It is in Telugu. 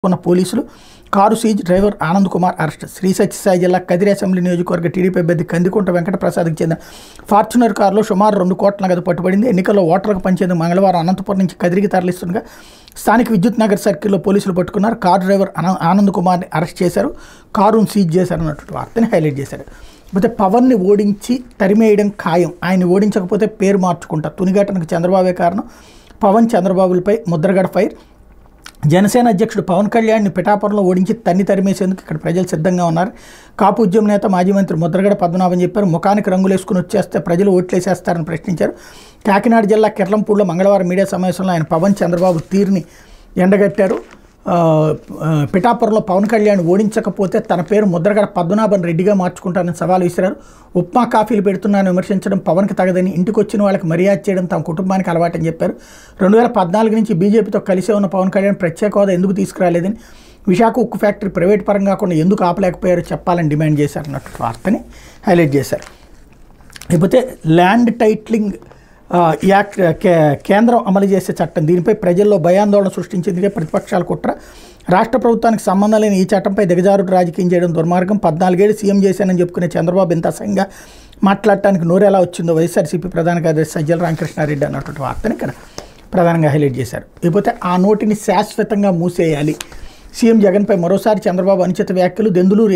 ఉన్న పోలీసులు car seize, driver Anand Kumar arrest. Shri Sathya Sai Kadiri assembly నియోజకవర్గ టీడీపీ అభ్యర్థి కందికుంట వెంకటప్రసాద్కి చెందిన ఫార్చునర్ కారులో సుమారు 2 కోట్ల నగదు పట్టుబడింది. ఎన్నికల్లో ఓటర్లకు పంచేందుకు మంగళవారం అనంతపురం నుంచి కదిరికి తరలిస్తుండగా స్థానిక విద్యుత్ నగర్ సర్కిల్లో పోలీసులు పట్టుకున్నారు. కారు డ్రైవర్ ఆనంద్ కుమార్ని అరెస్ట్ చేశారు, కారును సీజ్ చేశారన్నటువంటి వార్తని హైలైట్ చేశారు. అయితే పవన్ని ఓడించి తరిమేయడం ఖాయం, ఆయన ఓడించకపోతే పేరు మార్చుకుంటా, తునిఘటనకు చంద్రబాబే కారణం, పవన్ చంద్రబాబులపై ముద్రగడ ఫైర్. జనసేన అధ్యక్షుడు పవన్ కళ్యాణ్ని పిఠాపురంలో ఓడించి తరిమేసేందుకు ఇక్కడ ప్రజలు సిద్ధంగా ఉన్నారు. కాపు ఉద్యమ నేత మాజీ మంత్రి ముద్రగడ పద్మనాభం చెప్పారు. ముఖానికి రంగులేసుకుని వచ్చేస్తే ప్రజలు ఓట్లేసేస్తారని ప్రశ్నించారు. కాకినాడ జిల్లా కిర్లంపూడిలో మంగళవారం మీడియా సమావేశంలో ఆయన పవన్ చంద్రబాబు తీరుని ఎండగట్టారు. పిఠాపురంలో పవన్ కళ్యాణ్ ఓడించకపోతే తన పేరు ముద్రగడ పద్మనాభన్ రెడ్డిగా మార్చుకుంటానని సవాల్ విసిరారు. ఉప్మా కాఫీలు పెడుతున్నానని విమర్శించడం పవన్కి తగదని, ఇంటికి వచ్చిన వాళ్ళకి మర్యాద చేయడం తమ కుటుంబానికి అలవాటని చెప్పారు. 2014 నుంచి బీజేపీతో కలిసే ఉన్న పవన్ కళ్యాణ్ ప్రత్యేక హోదా ఎందుకు తీసుకురాలేదని, విశాఖ ఉక్కు ఫ్యాక్టరీ ప్రైవేట్ పరం కాకుండా ఎందుకు ఆపలేకపోయారో చెప్పాలని డిమాండ్ చేశారన్నట్టు వార్తని హైలైట్ చేశారు. లేకపోతే ల్యాండ్ టైటిలింగ్ యాక్ట్ కేంద్రం అమలు చేసే చట్టం, దీనిపై ప్రజల్లో భయాందోళన సృష్టించేందుకే ప్రతిపక్షాల కుట్ర. రాష్ట్ర ప్రభుత్వానికి సంబంధం లేని ఈ చట్టంపై దిగజారుడు రాజకీయం చేయడం దుర్మార్గం. 14 ఏళ్ళు సీఎం చేశానని చెప్పుకునే చంద్రబాబు ఇంత అసహ్యంగా మాట్లాడటానికి నోరెలా వచ్చిందో వైఎస్ఆర్సీపీ ప్రధాన కార్యదర్శి సజ్జల రామకృష్ణారెడ్డి అన్నటువంటి వార్తని ఇక్కడ ప్రధానంగా హైలైట్ చేశారు. లేకపోతే ఆ నోటిని శాశ్వతంగా మూసేయాలి, సీఎం జగన్పై మరోసారి చంద్రబాబు అనుచిత వ్యాఖ్యలు. దెందులూరు